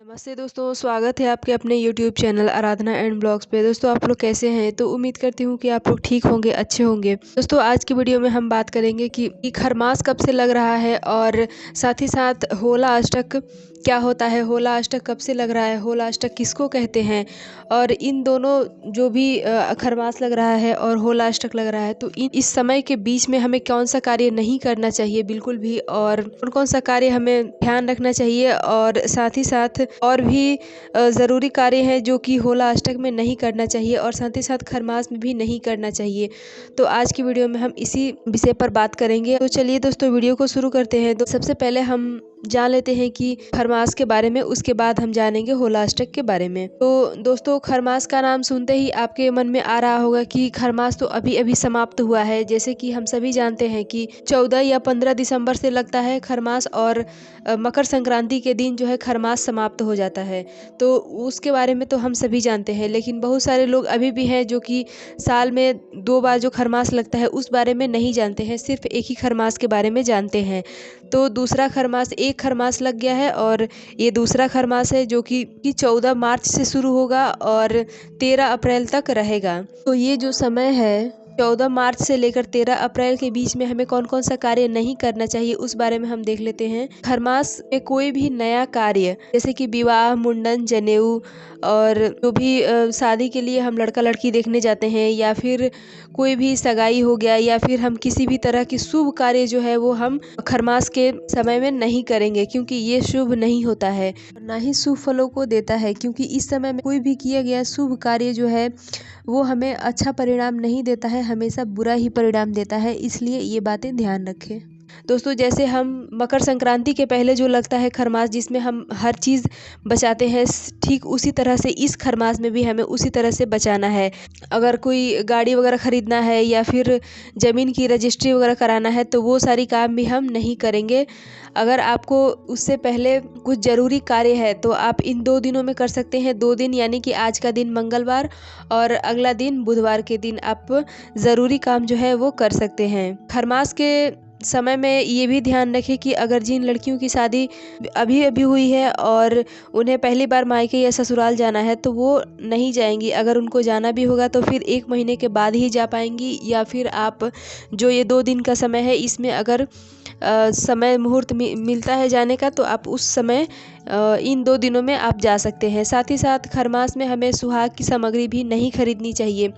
नमस्ते दोस्तों, स्वागत है आपके अपने YouTube channel Aradhana and blogs पे। दोस्तों आप लोग कैसे हैं? तो उम्मीद करती हूँ कि आप लोग ठीक होंगे, अच्छे होंगे। दोस्तों आज की वीडियो में हम बात करेंगे कि खरमास कब से लग रहा है और साथ ही साथ होला अष्टक क्या होता है, होला अष्टक कब से लग रहा है, होला अष्टक किसको कहते हैं और इन दोनों जो भी खरमास लग रहा है और होला अष्टक लग रहा है तो इस समय के बीच में हमें कौन सा कार्य नहीं करना चाहिए बिल्कुल भी, और कौन कौन सा कार्य हमें ध्यान रखना चाहिए और साथ ही साथ और भी ज़रूरी कार्य हैं जो कि होला अष्टक में नहीं करना चाहिए और साथ ही साथ खरमास में भी नहीं करना चाहिए। तो आज की वीडियो में हम इसी विषय पर बात करेंगे। तो चलिए दोस्तों वीडियो को शुरू करते हैं। तो सबसे पहले हम जान लेते हैं कि खरमास के बारे में, उसके बाद हम जानेंगे होला अष्टक के बारे में। तो दोस्तों खरमास का नाम सुनते ही आपके मन में आ रहा होगा कि खरमास तो अभी अभी समाप्त हुआ है। जैसे कि हम सभी जानते हैं कि 14 या 15 दिसंबर से लगता है खरमास और मकर संक्रांति के दिन जो है खरमास समाप्त हो जाता है। तो उसके बारे में तो हम सभी जानते हैं, लेकिन बहुत सारे लोग अभी भी हैं जो कि साल में 2 बार जो खरमास लगता है उस बारे में नहीं जानते हैं, सिर्फ एक ही खरमास के बारे में जानते हैं। तो दूसरा खरमास, एक खरमास लग गया है और ये दूसरा खरमास है जो कि 14 मार्च से शुरू होगा और 13 अप्रैल तक रहेगा। तो ये जो समय है 14 मार्च से लेकर 13 अप्रैल के बीच में हमें कौन कौन सा कार्य नहीं करना चाहिए उस बारे में हम देख लेते हैं। खरमास में कोई भी नया कार्य जैसे कि विवाह, मुंडन, जनेऊ और जो भी शादी के लिए हम लड़का लड़की देखने जाते हैं या फिर कोई भी सगाई हो गया या फिर हम किसी भी तरह की शुभ कार्य जो है वो हम खरमास के समय में नहीं करेंगे, क्योंकि ये शुभ नहीं होता है, ना ही शुभ फलों को देता है। क्योंकि इस समय में कोई भी किया गया शुभ कार्य जो है वो हमें अच्छा परिणाम नहीं देता है, हमेशा बुरा ही परिणाम देता है। इसलिए ये बातें ध्यान रखें। दोस्तों जैसे हम मकर संक्रांति के पहले जो लगता है खरमास जिसमें हम हर चीज़ बचाते हैं, ठीक उसी तरह से इस खरमास में भी हमें उसी तरह से बचाना है। अगर कोई गाड़ी वगैरह ख़रीदना है या फिर ज़मीन की रजिस्ट्री वगैरह कराना है तो वो सारी काम भी हम नहीं करेंगे। अगर आपको उससे पहले कुछ ज़रूरी कार्य है तो आप इन 2 दिनों में कर सकते हैं। 2 दिन यानी कि आज का दिन मंगलवार और अगला दिन बुधवार के दिन आप ज़रूरी काम जो है वो कर सकते हैं। खरमास के समय में ये भी ध्यान रखें कि अगर जिन लड़कियों की शादी अभी अभी हुई है और उन्हें पहली बार मायके या ससुराल जाना है तो वो नहीं जाएंगी। अगर उनको जाना भी होगा तो फिर 1 महीने के बाद ही जा पाएंगी, या फिर आप जो ये 2 दिन का समय है इसमें अगर समय मुहूर्त मिलता है जाने का तो आप उस समय इन 2 दिनों में आप जा सकते हैं। साथ ही साथ खरमास में हमें सुहाग की सामग्री भी नहीं खरीदनी चाहिए।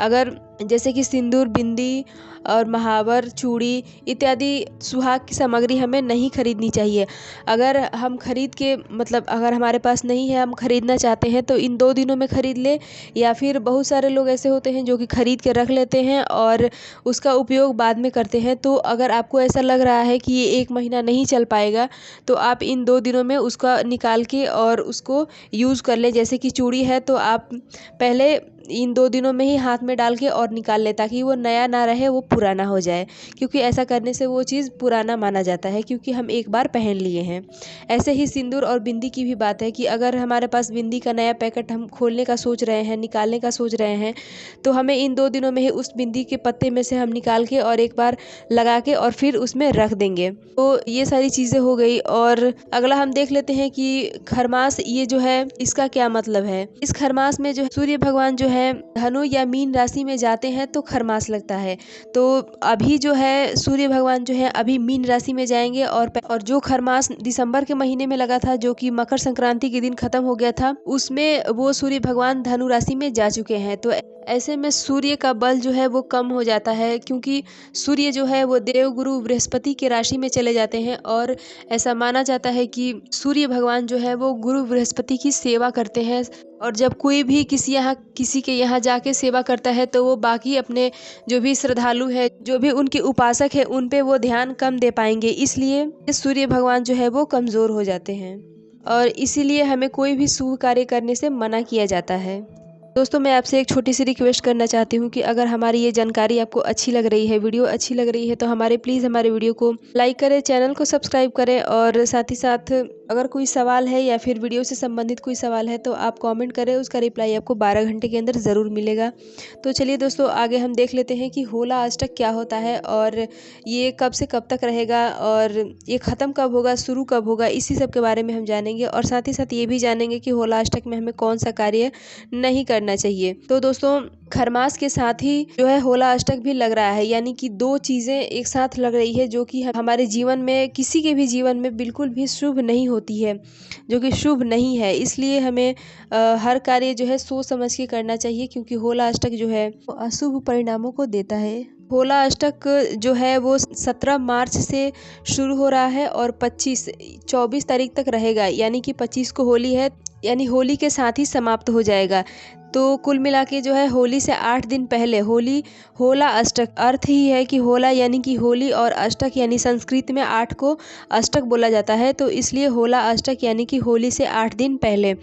अगर जैसे कि सिंदूर, बिंदी और महावर, चूड़ी इत्यादि सुहाग की सामग्री हमें नहीं खरीदनी चाहिए। अगर हम खरीद के अगर हमारे पास नहीं है, हम खरीदना चाहते हैं तो इन 2 दिनों में खरीद ले, या फिर बहुत सारे लोग ऐसे होते हैं जो कि खरीद के रख लेते हैं और उसका उपयोग बाद में करते हैं। तो अगर आपको ऐसा लग रहा है कि ये 1 महीना नहीं चल पाएगा तो आप इन 2 दिनों में उसका निकाल के और उसको यूज़ कर लें। जैसे कि चूड़ी है तो आप पहले इन 2 दिनों में ही हाथ में डाल के और निकाल लें ताकि वो नया ना रहे, वो पुराना हो जाए, क्योंकि ऐसा करने से वो चीज़ पुराना माना जाता है क्योंकि हम एक बार पहन लिए हैं। ऐसे ही सिंदूर और बिंदी की भी बात है कि अगर हमारे पास बिंदी का नया पैकेट हम खोलने का सोच रहे हैं, निकालने का सोच रहे हैं, तो हमें इन 2 दिनों में ही उस बिंदी के पत्ते में से हम निकाल के और एक बार लगा के और फिर उसमें रख देंगे। तो ये सारी चीज़ें हो गई। और अगला हम देख लेते हैं कि खरमास ये जो है इसका क्या मतलब है। इस खरमास में जो है सूर्य भगवान जो है धनु या मीन राशि में जाते हैं तो खरमास लगता है। तो अभी जो है सूर्य भगवान जो है अभी मीन राशि में जाएंगे और जो खरमास दिसंबर के महीने में लगा था जो कि मकर संक्रांति के दिन खत्म हो गया था, उसमें वो सूर्य भगवान धनु राशि में जा चुके हैं। तो ऐसे में सूर्य का बल जो है वो कम हो जाता है, क्योंकि सूर्य जो है वो देव गुरु बृहस्पति के राशि में चले जाते हैं और ऐसा माना जाता है कि सूर्य भगवान जो है वो गुरु बृहस्पति की सेवा करते हैं। और जब कोई भी किसी के यहाँ जाके सेवा करता है तो वो बाकी अपने जो भी श्रद्धालु है, जो भी उनके उपासक है, उन पे वो ध्यान कम दे पाएंगे। इसलिए सूर्य भगवान जो है वो कमज़ोर हो जाते हैं और इसीलिए हमें कोई भी शुभ कार्य करने से मना किया जाता है। दोस्तों मैं आपसे एक छोटी सी रिक्वेस्ट करना चाहती हूँ कि अगर हमारी ये जानकारी आपको अच्छी लग रही है, वीडियो अच्छी लग रही है, तो प्लीज़ हमारे वीडियो को लाइक करें, चैनल को सब्सक्राइब करें और साथ ही साथ अगर कोई सवाल है या फिर वीडियो से संबंधित कोई सवाल है तो आप कमेंट करें, उसका रिप्लाई आपको 12 घंटे के अंदर ज़रूर मिलेगा। तो चलिए दोस्तों, आगे हम देख लेते हैं कि होला अष्टक क्या होता है और ये कब से कब तक रहेगा और ये ख़त्म कब होगा, शुरू कब होगा, इसी सब के बारे में हम जानेंगे और साथ ही साथ ये भी जानेंगे कि होला अष्टक में हमें कौन सा कार्य नहीं करना चाहिए। तो दोस्तों, खरमास के साथ ही जो है होला अष्टक भी लग रहा है, यानी कि दो चीज़ें एक साथ लग रही है जो कि हमारे जीवन में, किसी के भी जीवन में बिल्कुल भी शुभ नहीं होती है, जो कि शुभ नहीं है। इसलिए हमें हर कार्य जो है सोच समझ के करना चाहिए, क्योंकि होला अष्टक जो है वो अशुभ परिणामों को देता है। होला अष्टक जो है वो 17 मार्च से शुरू हो रहा है और 24 तारीख तक रहेगा, यानी कि 25 को होली है, यानी होली के साथ ही समाप्त हो जाएगा। तो कुल मिला के जो है होली से 8 दिन पहले होला अष्टक, अर्थ ही है कि होला यानी कि होली और अष्टक यानी संस्कृत में 8 को अष्टक बोला जाता है, तो इसलिए होला अष्टक यानी कि होली से 8 दिन पहले।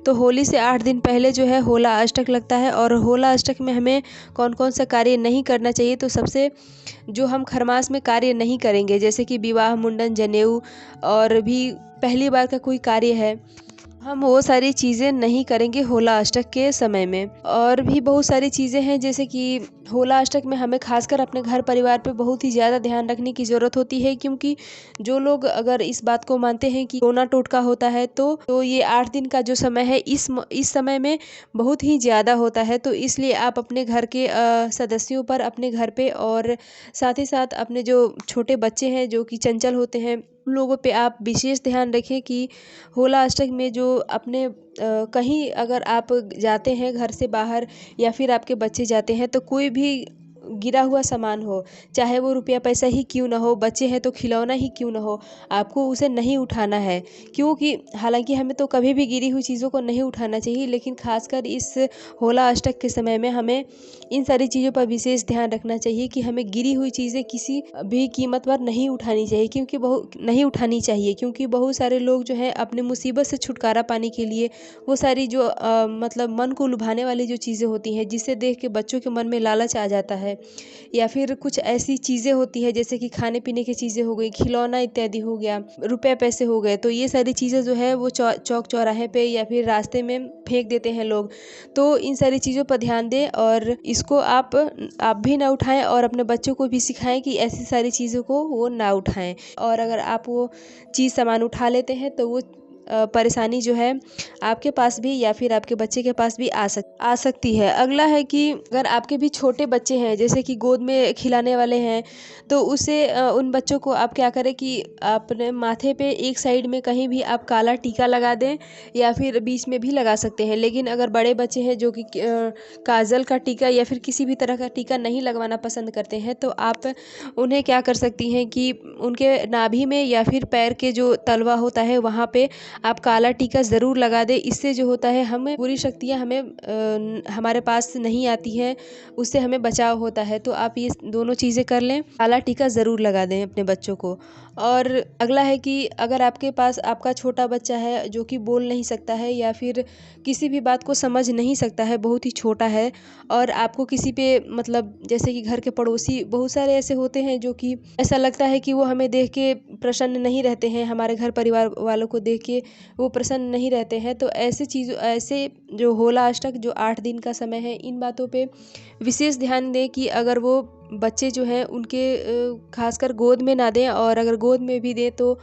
तो होली से 8 दिन पहले जो है होला अष्टक लगता है। और होला अष्टक में हमें कौन कौन सा कार्य नहीं करना चाहिए, तो सबसे जो हम खरमास में कार्य नहीं करेंगे, जैसे कि विवाह, मुंडन, जनेऊ और भी पहली बार का कोई कार्य है, हम वो सारी चीज़ें नहीं करेंगे होला अष्टक के समय में। और भी बहुत सारी चीज़ें हैं, जैसे कि होला अष्टक में हमें खासकर अपने घर परिवार पे बहुत ही ज़्यादा ध्यान रखने की ज़रूरत होती है, क्योंकि जो लोग अगर इस बात को मानते हैं कि टोना टोटका होता है तो ये 8 दिन का जो समय है इस समय में बहुत ही ज़्यादा होता है। तो इसलिए आप अपने घर के सदस्यों पर, अपने घर पे और साथ ही साथ अपने जो छोटे बच्चे हैं जो कि चंचल होते हैं, उन लोगों पे आप विशेष ध्यान रखें कि होला अष्टक में जो अपने कहीं अगर आप जाते हैं घर से बाहर या फिर आपके बच्चे जाते हैं, तो कोई भी गिरा हुआ सामान हो, चाहे वो रुपया पैसा ही क्यों ना हो, बच्चे हैं तो खिलौना ही क्यों ना हो, आपको उसे नहीं उठाना है। क्योंकि हालांकि हमें तो कभी भी गिरी हुई चीज़ों को नहीं उठाना चाहिए, लेकिन खासकर इस होला अष्टक के समय में हमें इन सारी चीज़ों पर विशेष ध्यान रखना चाहिए कि हमें गिरी हुई चीज़ें किसी भी कीमत पर नहीं उठानी चाहिए, क्योंकि बहुत सारे लोग जो है अपने मुसीबत से छुटकारा पाने के लिए वो सारी जो मतलब मन को लुभाने वाली जो चीज़ें होती हैं, जिसे देख के बच्चों के मन में लालच आ जाता है, या फिर कुछ ऐसी चीज़ें होती है जैसे कि खाने पीने की चीज़ें हो गई, खिलौना इत्यादि हो गया, रुपये पैसे हो गए, तो ये सारी चीज़ें जो है वो चौक चौराहे पे या फिर रास्ते में फेंक देते हैं लोग। तो इन सारी चीज़ों पर ध्यान दें और इसको आप भी ना उठाएं और अपने बच्चों को भी सिखाएं कि ऐसी सारी चीज़ों को वो ना उठाएं। और अगर आप वो चीज़ सामान उठा लेते हैं तो वो परेशानी जो है आपके पास भी या फिर आपके बच्चे के पास भी आ सकती है। अगला है कि अगर आपके भी छोटे बच्चे हैं, जैसे कि गोद में खिलाने वाले हैं, तो उसे उन बच्चों को आप क्या करें कि अपने माथे पे एक साइड में कहीं भी आप काला टीका लगा दें या फिर बीच में भी लगा सकते हैं। लेकिन अगर बड़े बच्चे हैं जो कि काजल का टीका या फिर किसी भी तरह का टीका नहीं लगवाना पसंद करते हैं, तो आप उन्हें क्या कर सकती हैं कि उनके नाभि में या फिर पैर के जो तलवा होता है वहाँ पे आप काला टीका ज़रूर लगा दें। इससे जो होता है हमें बुरी शक्तियाँ हमारे पास नहीं आती हैं, उससे हमें बचाव होता है। तो आप ये दोनों चीज़ें कर लें, काला टीका ज़रूर लगा दें अपने बच्चों को। और अगला है कि अगर आपके पास आपका छोटा बच्चा है जो कि बोल नहीं सकता है या फिर किसी भी बात को समझ नहीं सकता है, बहुत ही छोटा है, और आपको किसी पे मतलब जैसे कि घर के पड़ोसी बहुत सारे ऐसे होते हैं जो कि ऐसा लगता है कि वो हमें देख के प्रसन्न नहीं रहते हैं, हमारे घर परिवार वालों को देख के वो प्रसन्न नहीं रहते हैं। तो ऐसे जो होला अष्टक जो 8 दिन का समय है, इन बातों पे विशेष ध्यान दें कि अगर वो बच्चे जो हैं उनके खासकर गोद में ना दें, और अगर गोद में भी दें तो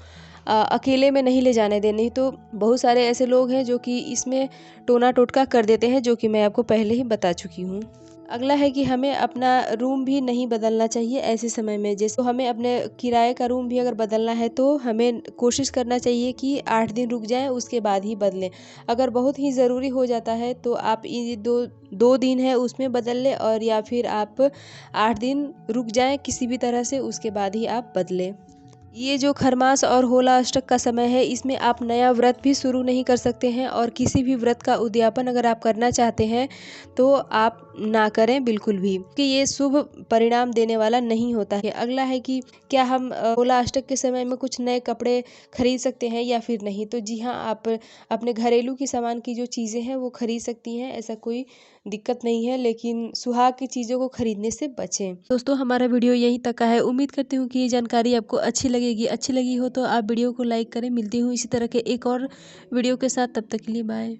अकेले में नहीं ले जाने दें। नहीं तो बहुत सारे ऐसे लोग हैं जो कि इसमें टोना टोटका कर देते हैं, जो कि मैं आपको पहले ही बता चुकी हूँ। अगला है कि हमें अपना रूम भी नहीं बदलना चाहिए ऐसे समय में। जैसे तो हमें अपने किराए का रूम भी अगर बदलना है तो हमें कोशिश करना चाहिए कि 8 दिन रुक जाएं, उसके बाद ही बदलें। अगर बहुत ही ज़रूरी हो जाता है तो आप ये दो दिन है उसमें बदल लें, और या फिर आप 8 दिन रुक जाएं किसी भी तरह से, उसके बाद ही आप बदलें। ये जो खरमास और होला अष्टक का समय है, इसमें आप नया व्रत भी शुरू नहीं कर सकते हैं, और किसी भी व्रत का उद्यापन अगर आप करना चाहते हैं तो आप ना करें बिल्कुल भी, कि ये शुभ परिणाम देने वाला नहीं होता है। अगला है कि क्या हम होला अष्टक के समय में कुछ नए कपड़े खरीद सकते हैं या फिर नहीं। तो जी हाँ, आप अपने घरेलू की सामान की जो चीज़ें हैं वो खरीद सकती हैं, ऐसा कोई दिक्कत नहीं है, लेकिन सुहाग की चीज़ों को खरीदने से बचें। दोस्तों हमारा वीडियो यहीं तक का है। उम्मीद करती हूँ कि ये जानकारी आपको अच्छी लगेगी। अच्छी लगी हो तो आप वीडियो को लाइक करें। मिलती हूँ इसी तरह के एक और वीडियो के साथ, तब तक के लिए बाय।